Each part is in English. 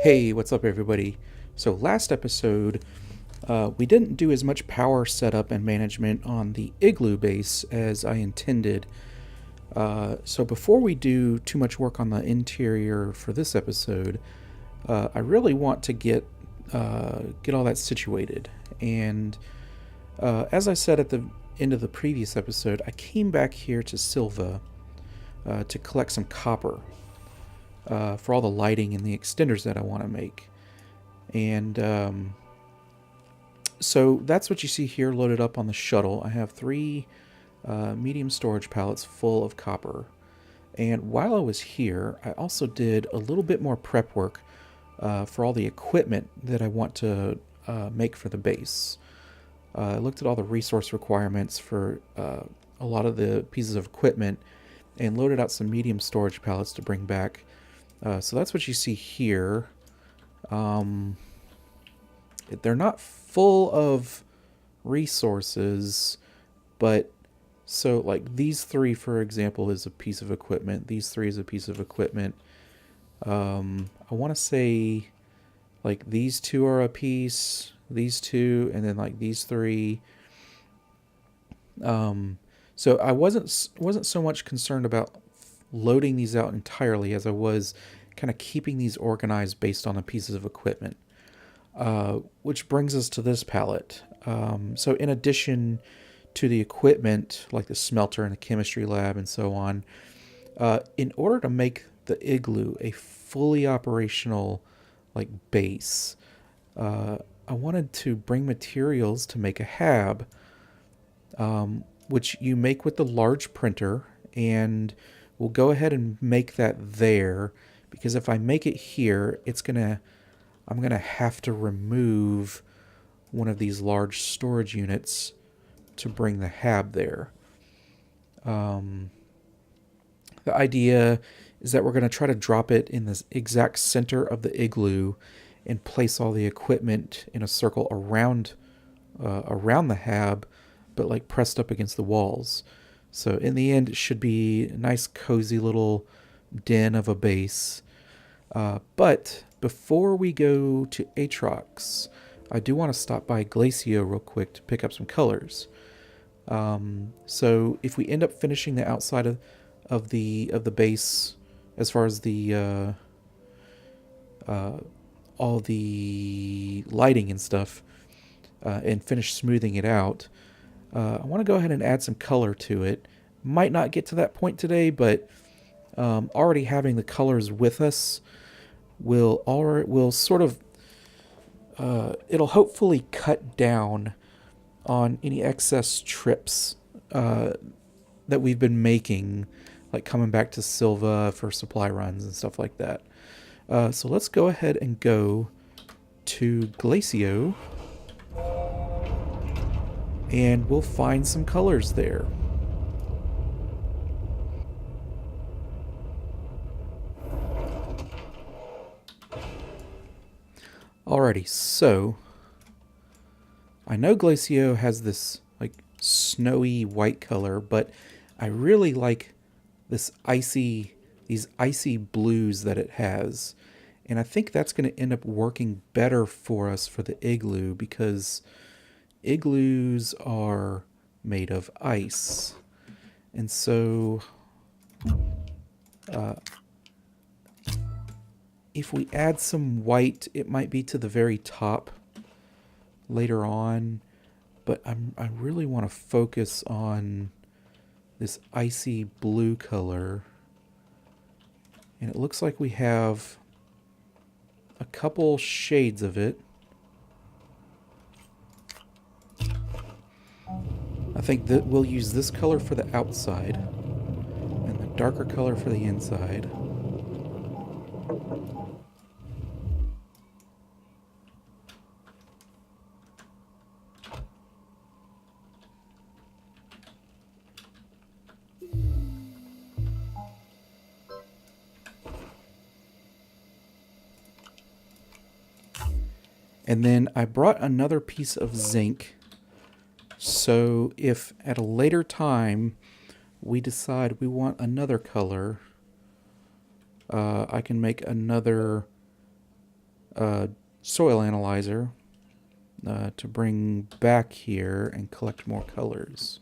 Hey, what's up, everybody? So, last episode, we didn't do as much power setup and management on the Igloo base as I intended. So, before we do too much work on the interior for this episode, I really want to get all that situated. And as I said at the end of the previous episode, I came back here to Silva to collect some copper for all the lighting and the extenders that I want to make. And so that's what you see here loaded up on the shuttle. I have three medium storage pallets full of copper. And while I was here, I also did a little bit more prep work for all the equipment that I want to make for the base. I looked at all the resource requirements for a lot of the pieces of equipment and loaded out some medium storage pallets to bring back. So that's what you see here. They're not full of resources, but so like these three, for example, is a piece of equipment. These three is a piece of equipment. I want to say like these two are a piece, these two, and then like these three. So I wasn't so much concerned about loading these out entirely as I was kind of keeping these organized based on the pieces of equipment. Which brings us to this palette. So in addition to the equipment, like the smelter and the chemistry lab and so on, in order to make the Igloo a fully operational like base, I wanted to bring materials to make a hab, which you make with the large printer, and we'll go ahead and make that there, because if I make it here, I'm gonna have to remove one of these large storage units to bring the hab there. Um, the idea is that we're going to try to drop it in the exact center of the Igloo and place all the equipment in a circle around the hab, but like pressed up against the walls. So in the end, it should be a nice, cozy little den of a base. But before we go to Atrox, I do want to stop by Glacio real quick to pick up some colors. So if we end up finishing the outside of the base, as far as the all the lighting and stuff, and finish smoothing it out, I want to go ahead and add some color to it. Might not get to that point today, but already having the colors with us will sort of it'll hopefully cut down on any excess trips that we've been making, like coming back to Silva for supply runs and stuff like that. So let's go ahead and go to Glacio, and we'll find some colors there. Alrighty, so I know Glacio has this like snowy white color, but I really like these icy blues that it has. And I think that's going to end up working better for us for the Igloo, because igloos are made of ice. And so uh, if we add some white, it might be to the very top later on, but I really want to focus on this icy blue color. And it looks like we have a couple shades of it. I think that we'll use this color for the outside and the darker color for the inside. And then I brought another piece of zinc, so if at a later time we decide we want another color, I can make another soil analyzer to bring back here and collect more colors.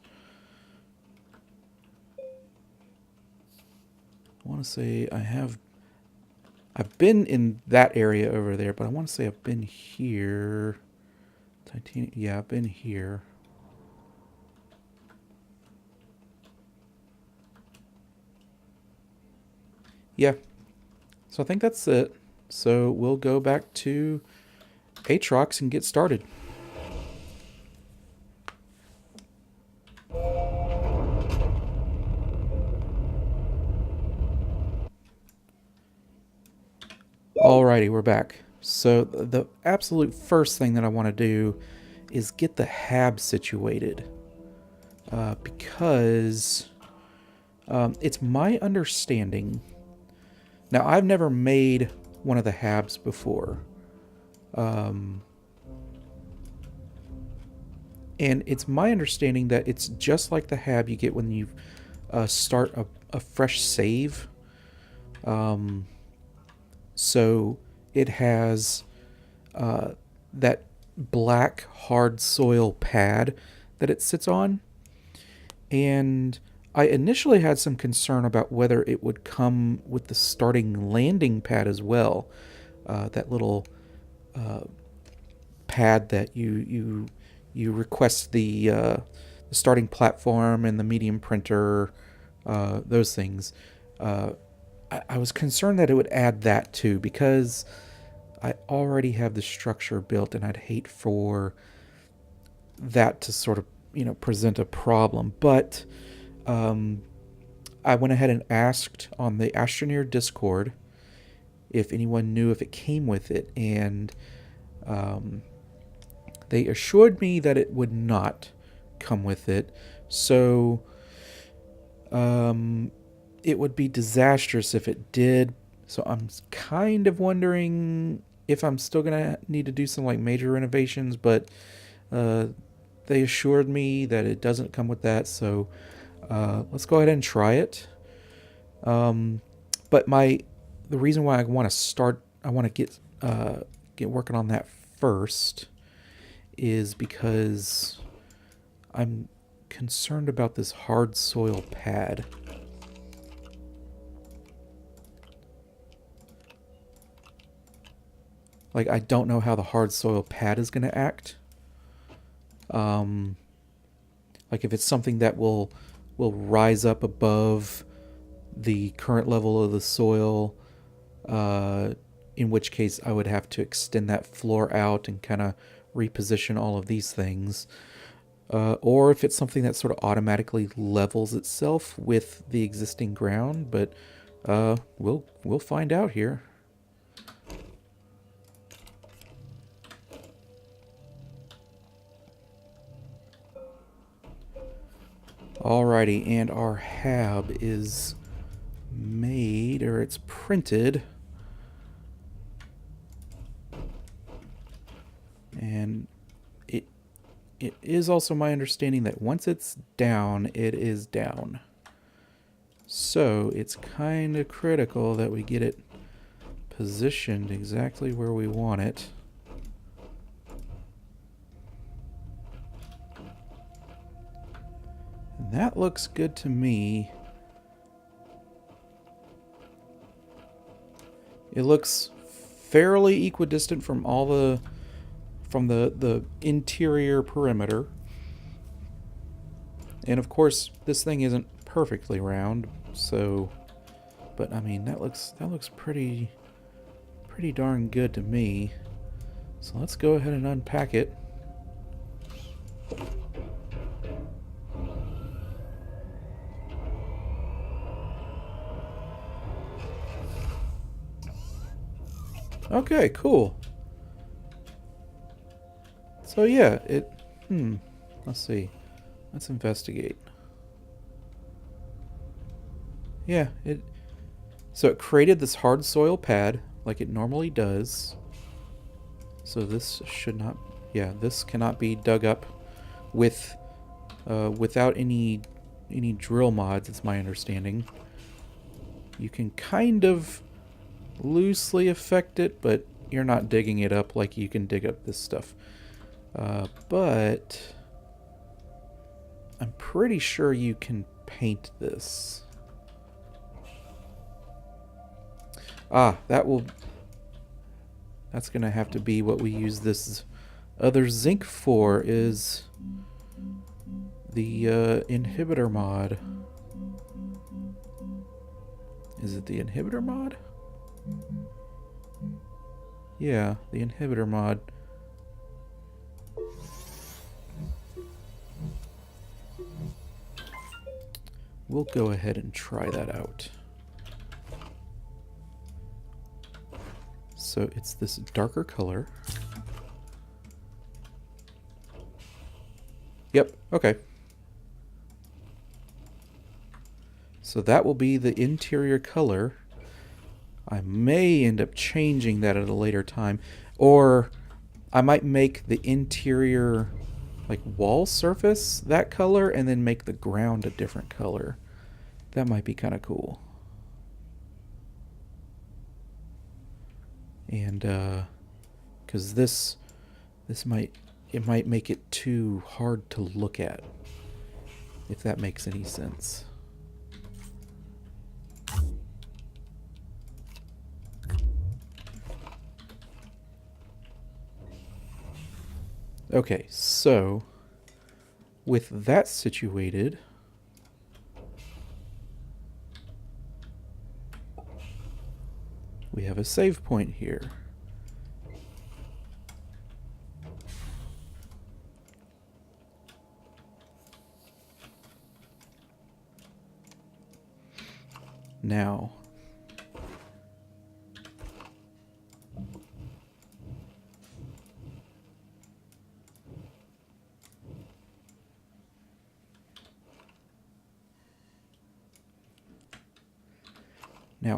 I want to say I've been in that area over there, but I want to say I've been here. Titanium, yeah, I've been here. Yeah, so I think that's it. So we'll go back to Aatrox and get started. Alrighty, we're back. So the absolute first thing that I want to do is get the hab situated. Because it's my understanding. Now, I've never made one of the habs before. And it's my understanding that it's just like the hab you get when you start a fresh save. So it has that black hard soil pad that it sits on. And I initially had some concern about whether it would come with the starting landing pad as well. That little pad that you request the starting platform and the medium printer, those things. I was concerned that it would add that too, because I already have the structure built, and I'd hate for that to sort of, present a problem. But I went ahead and asked on the Astroneer Discord if anyone knew if it came with it, and they assured me that it would not come with it. So it would be disastrous if it did. So I'm kind of wondering if I'm still going to need to do some major renovations, but they assured me that it doesn't come with that. So let's go ahead and try it. But the reason why I want to get working on that first is because I'm concerned about this hard soil pad. I don't know how the hard soil pad is going to act. If it's something that will rise up above the current level of the soil, in which case I would have to extend that floor out and kind of reposition all of these things. Or if it's something that sort of automatically levels itself with the existing ground, but we'll find out here. Alrighty, and our hab is made, or it's printed. And it is also my understanding that once it's down, it is down. So it's kind of critical that we get it positioned exactly where we want it. And that looks good to me. It looks fairly equidistant from the interior perimeter. And of course, this thing isn't perfectly round, so, but I mean, that looks pretty darn good to me. So let's go ahead and unpack it. Okay, cool. So yeah, let's see. Let's investigate. Yeah, so it created this hard soil pad like it normally does. So this should not, this cannot be dug up without any drill mods, it's my understanding. You can kind of loosely affect it, but you're not digging it up like you can dig up this stuff. But I'm pretty sure you can paint this. That's going to have to be what we use this other zinc for, is the inhibitor mod. Is it the inhibitor mod? Yeah, the inhibitor mod. We'll go ahead and try that out. So it's this darker color. Yep, okay. So that will be the interior color. I may end up changing that at a later time. Or I might make the interior, like, wall surface that color and then make the ground a different color. That might be kind of cool. And because this might make it too hard to look at, if that makes any sense. Okay, so with that situated, we have a save point here. Now,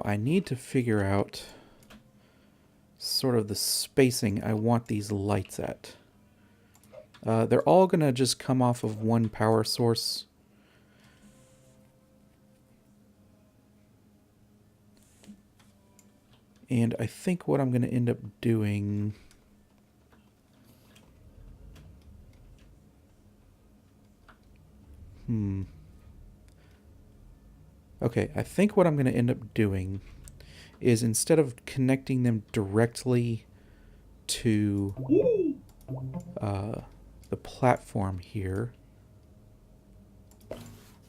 I need to figure out sort of the spacing I want these lights at. They're all going to just come off of one power source. And I think what I'm going to end up doing... Okay, I think what I'm going to end up doing is, instead of connecting them directly to the platform here,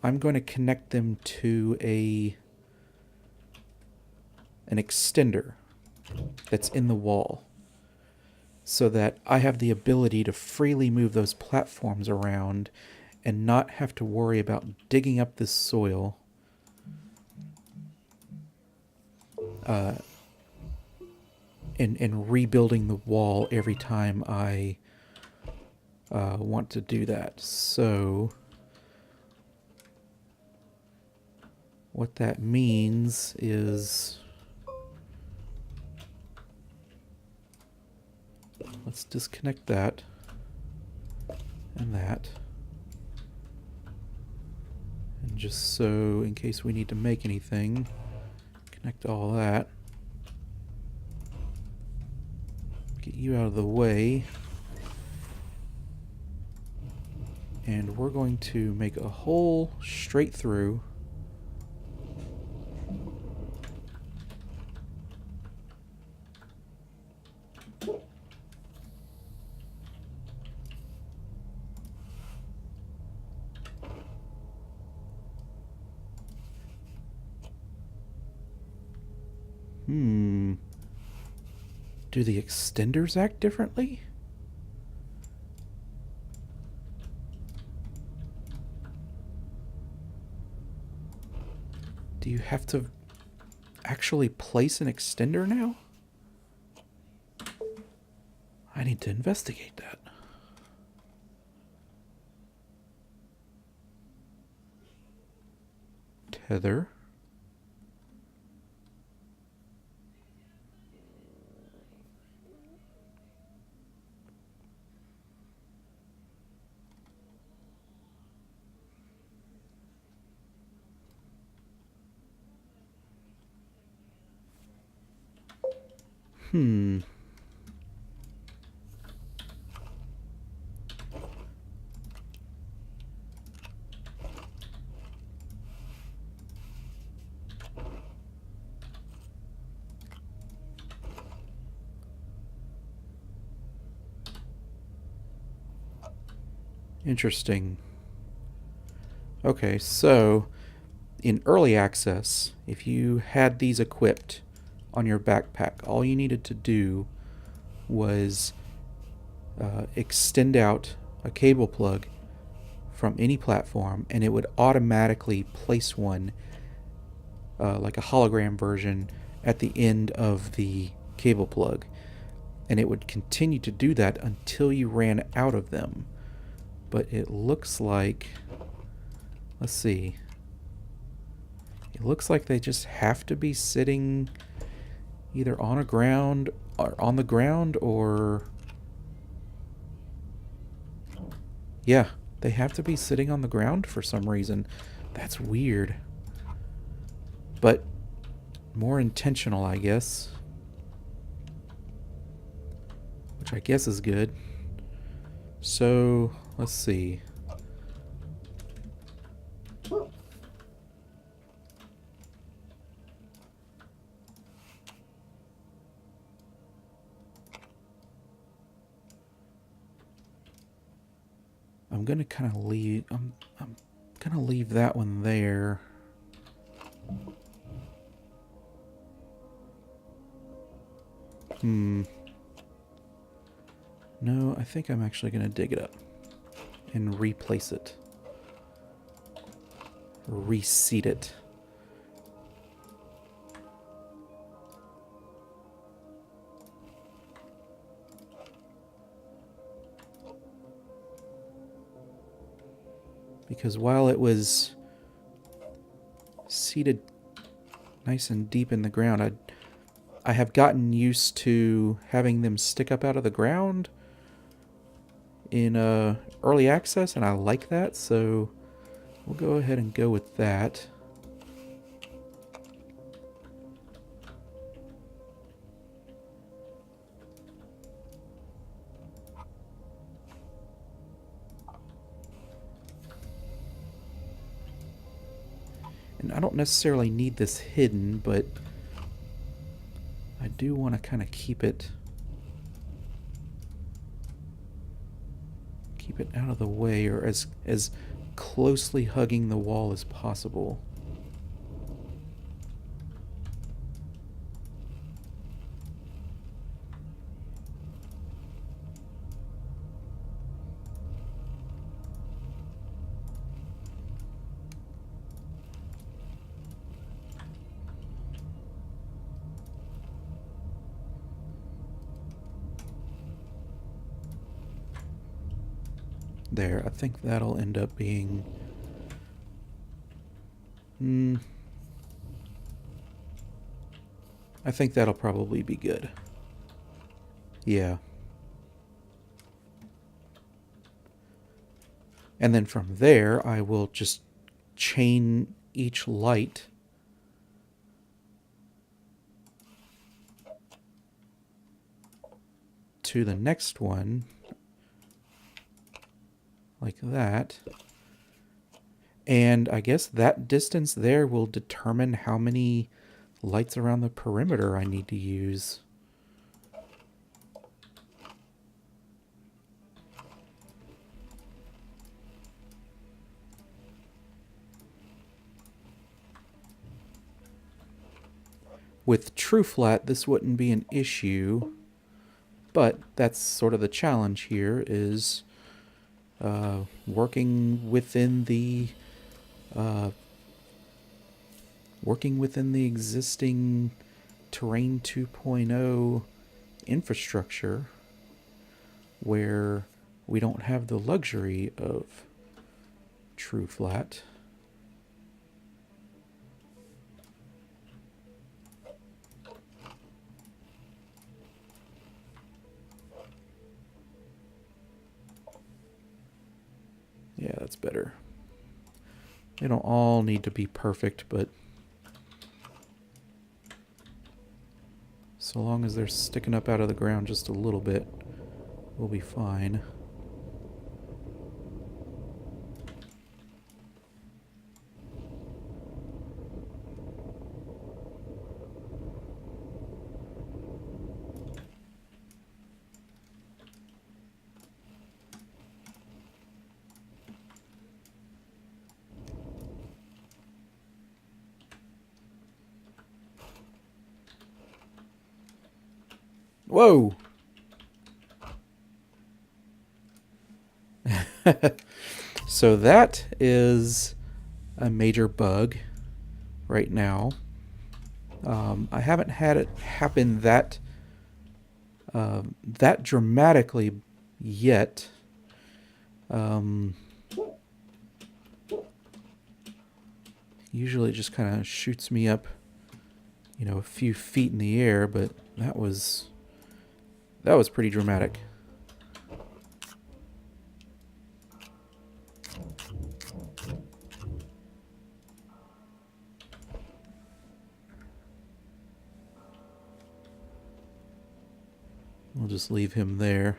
I'm going to connect them to an extender that's in the wall, so that I have the ability to freely move those platforms around and not have to worry about digging up this soil and rebuilding the wall every time I want to do that. So what that means is, let's disconnect that and that. And just so, in case we need to make anything, connect all that. Get you out of the way. And we're going to make a hole straight through. Do the extenders act differently? Do you have to actually place an extender now? I need to investigate that. Tether. Interesting. Okay, so in early access, if you had these equipped on your backpack, all you needed to do was extend out a cable plug from any platform, and it would automatically place one, like a hologram version, at the end of the cable plug. And it would continue to do that until you ran out of them. But it looks like, let's see, it looks like they just have to be sitting either on a ground or on the ground, or yeah, they have to be sitting on the ground for some reason. That's weird. But more intentional, I guess. Which I guess is good. So, let's see. I'm gonna kind of leave. I'm gonna leave that one there. No, I think I'm actually gonna dig it up and replace it. Reseat it. Because while it was seated nice and deep in the ground, I have gotten used to having them stick up out of the ground in early access, and I like that, so we'll go ahead and go with that. And I don't necessarily need this hidden, but I do want to kind of keep it out of the way, or as closely hugging the wall as possible. There, I think that'll end up being... I think that'll probably be good. Yeah. And then from there, I will just chain each light to the next one, like that. And I guess that distance there will determine how many lights around the perimeter I need to use. With true flat, this wouldn't be an issue, but that's sort of the challenge here, is working within the existing Terrain 2.0 infrastructure, where we don't have the luxury of true flat. Yeah, that's better. They don't all need to be perfect, but so long as they're sticking up out of the ground just a little bit, we'll be fine. Whoa! So that is a major bug right now. I haven't had it happen that dramatically yet. Usually it just kind of shoots me up, you know, a few feet in the air, but that was pretty dramatic. We'll just leave him there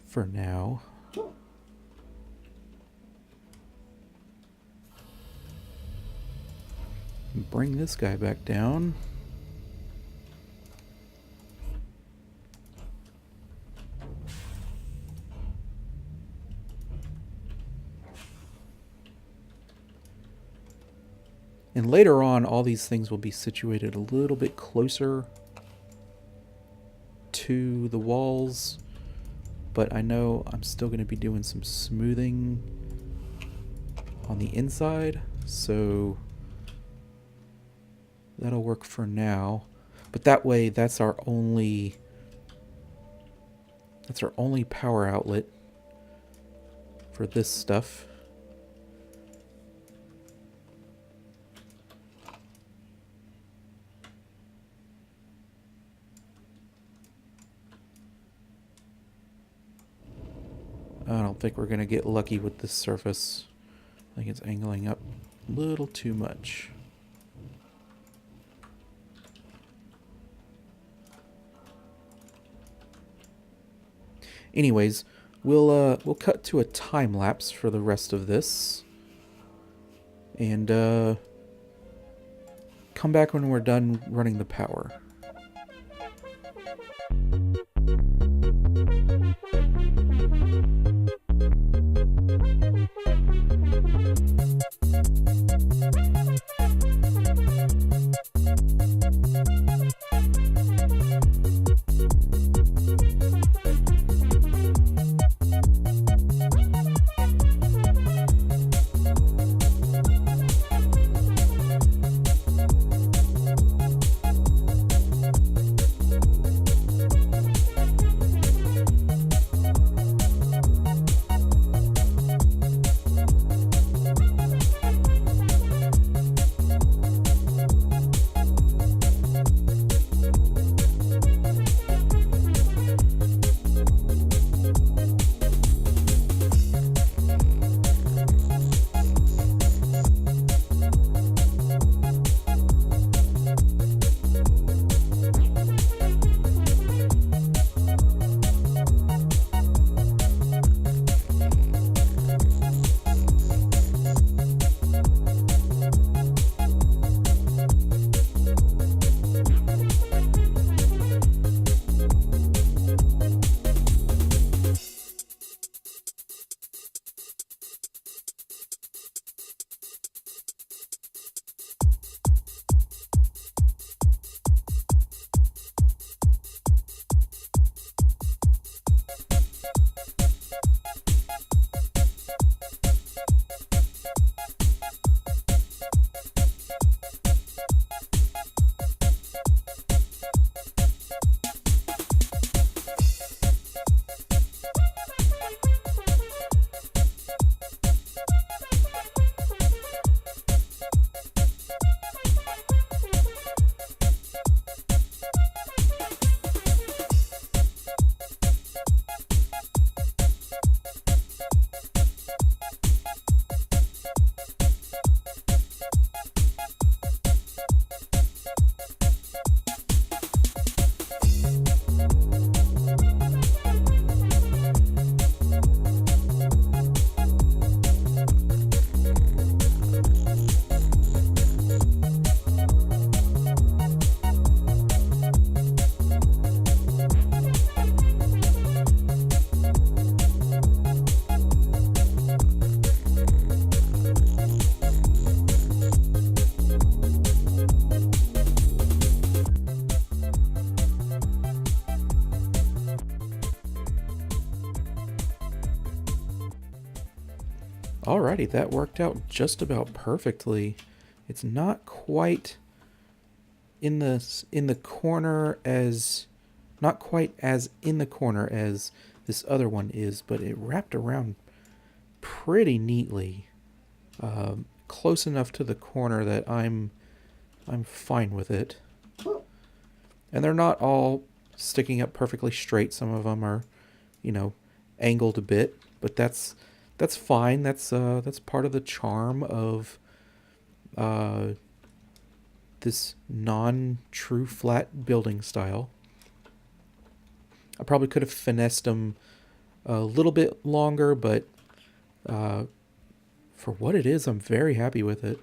for now. Bring this guy back down. And later on, all these things will be situated a little bit closer to the walls, but I know I'm still going to be doing some smoothing on the inside, so that'll work for now. But that way, that's our only power outlet for this stuff. I don't think we're going to get lucky with this surface. I think it's angling up a little too much. Anyways, we'll cut to a time lapse for the rest of this, and come back when we're done running the power. Alrighty, that worked out just about perfectly. It's not quite in the corner as not quite as in the corner as this other one is, but it wrapped around pretty neatly, close enough to the corner that I'm fine with it. And they're not all sticking up perfectly straight. Some of them are, you know, angled a bit, but that's fine. That's part of the charm of this non-true flat building style. I probably could have finessed them a little bit longer, but for what it is, I'm very happy with it.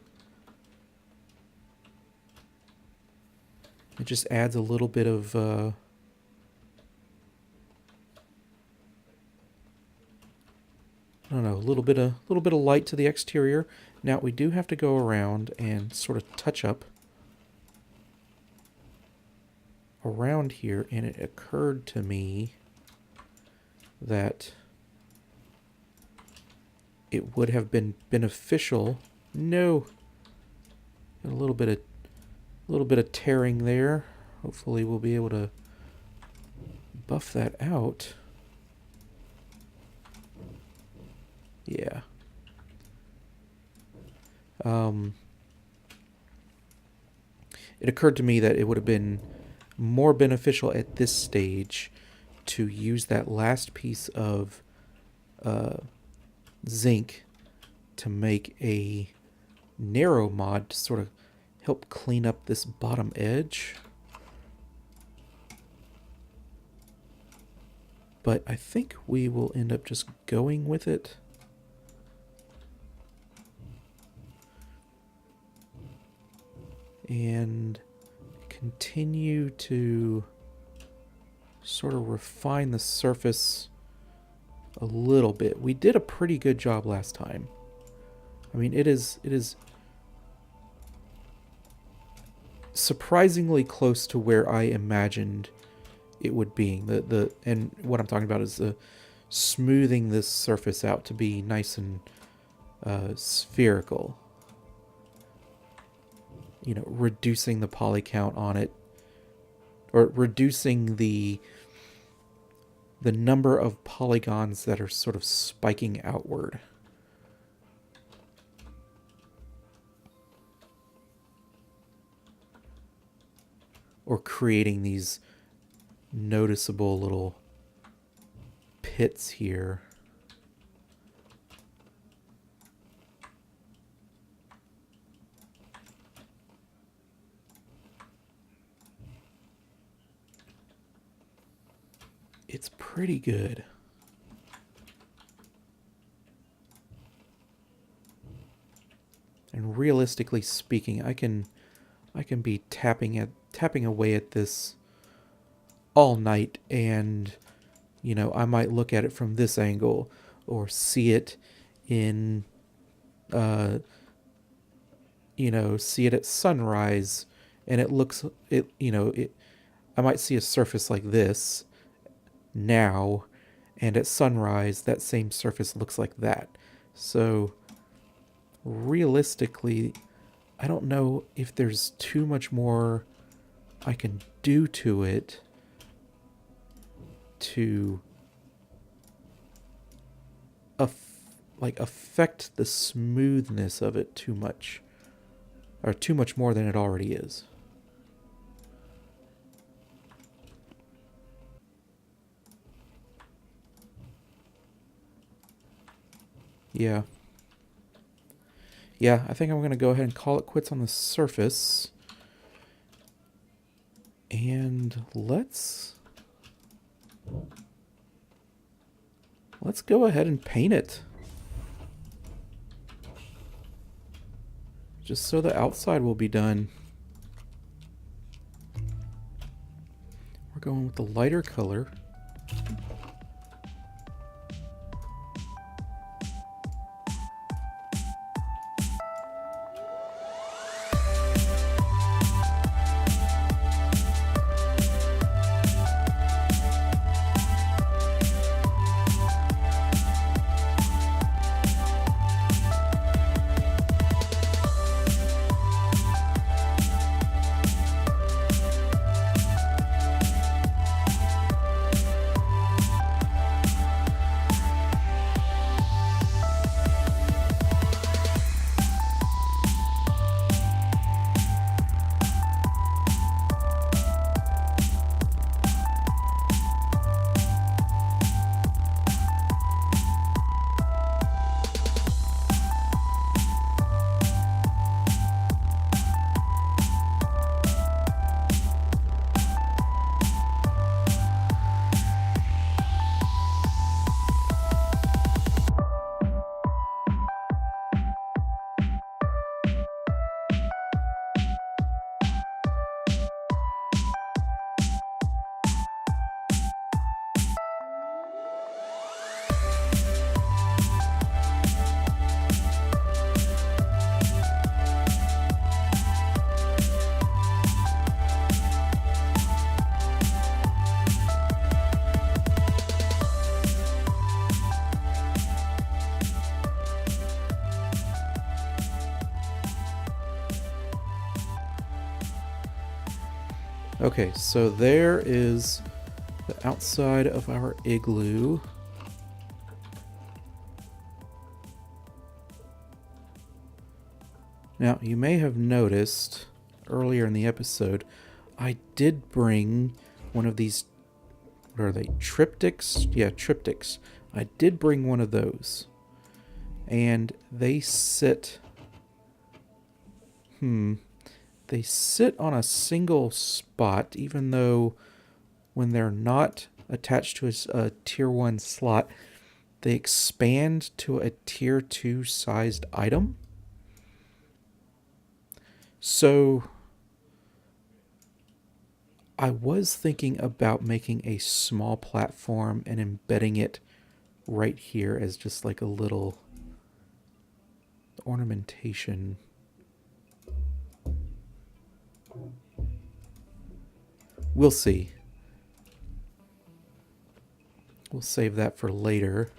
It just adds a little bit of I don't know, a little bit of light to the exterior. Now we do have to go around and sort of touch up around here, and it occurred to me that it would have been beneficial. No, a little bit of tearing there. Hopefully we'll be able to buff that out. Yeah. It occurred to me that it would have been more beneficial at this stage to use that last piece of zinc to make a narrow mod to sort of help clean up this bottom edge. But I think we will end up just going with it. And continue to sort of refine the surface a little bit. We did a pretty good job last time. I mean, it is surprisingly close to where I imagined it would be. And what I'm talking about is the smoothing this surface out to be nice and spherical. You know, reducing the poly count on it, or reducing the number of polygons that are sort of spiking outward. Or creating these noticeable little pits here. It's pretty good. And realistically speaking, I can be tapping away at this all night, and you know, I might look at it from this angle or see it in see it at sunrise, and I might see a surface like this now, and at sunrise that same surface looks like that. So realistically, I don't know if there's too much more I can do to it to affect the smoothness of it too much, or too much more than it already is. Yeah. Yeah, I think I'm going to go ahead and call it quits on the surface. And let's go ahead and paint it. Just so the outside will be done. We're going with the lighter color. Okay, so there is the outside of our igloo. Now, you may have noticed earlier in the episode, I did bring one of these, what are they, triptychs? Yeah, triptychs. I did bring one of those. And they sit, they sit on a single spot, even though when they're not attached to a tier 1 slot, they expand to a tier 2 sized item. So I was thinking about making a small platform and embedding it right here as just like a little ornamentation. We'll see. We'll save that for later.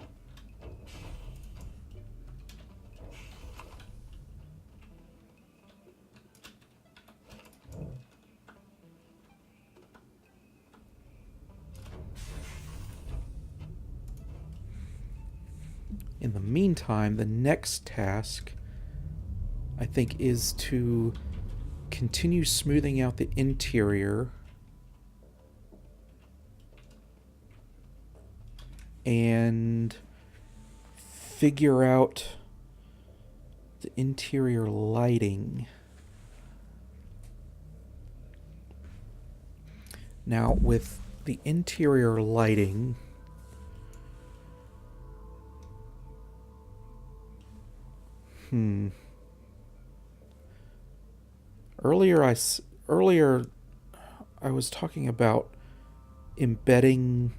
In the meantime, the next task, I think, is to continue smoothing out the interior and figure out the interior lighting. Now, with the interior lighting, Earlier I was talking about embedding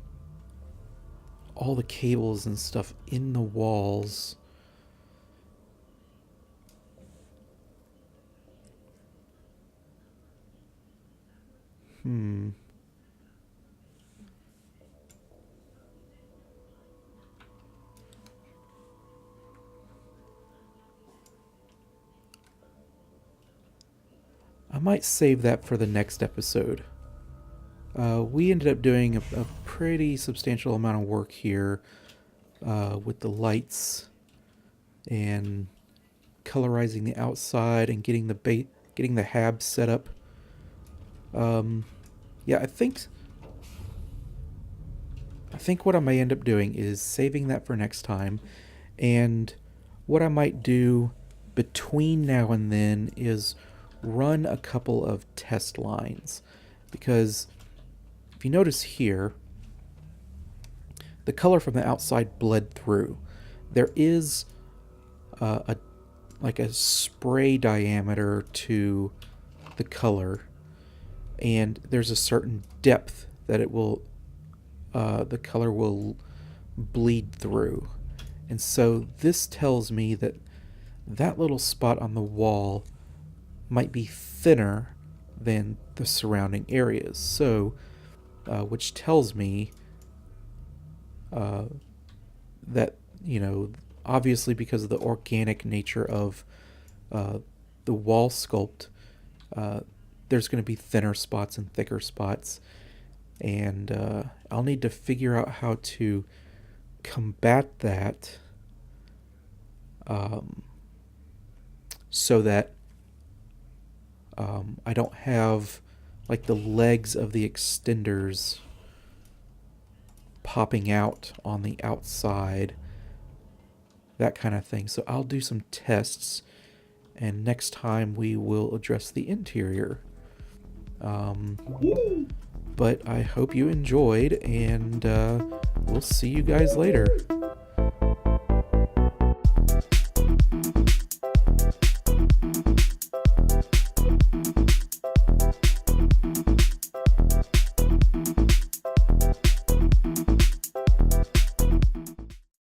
all the cables and stuff in the walls. I might save that for the next episode. We ended up doing a pretty substantial amount of work here with the lights and colorizing the outside and getting the hab set up. Yeah, I think what I may end up doing is saving that for next time, and what I might do between now and then is run a couple of test lines, because if you notice here, the color from the outside bled through. There is a spray diameter to the color, and there's a certain depth that it will the color will bleed through. And so this tells me that that little spot on the wall might be thinner than the surrounding areas. So, which tells me that, obviously because of the organic nature of the wall sculpt, there's going to be thinner spots and thicker spots. And I'll need to figure out how to combat that so that I don't have like the legs of the extenders popping out on the outside, that kind of thing. So I'll do some tests, and next time we will address the interior. But I hope you enjoyed, and we'll see you guys later.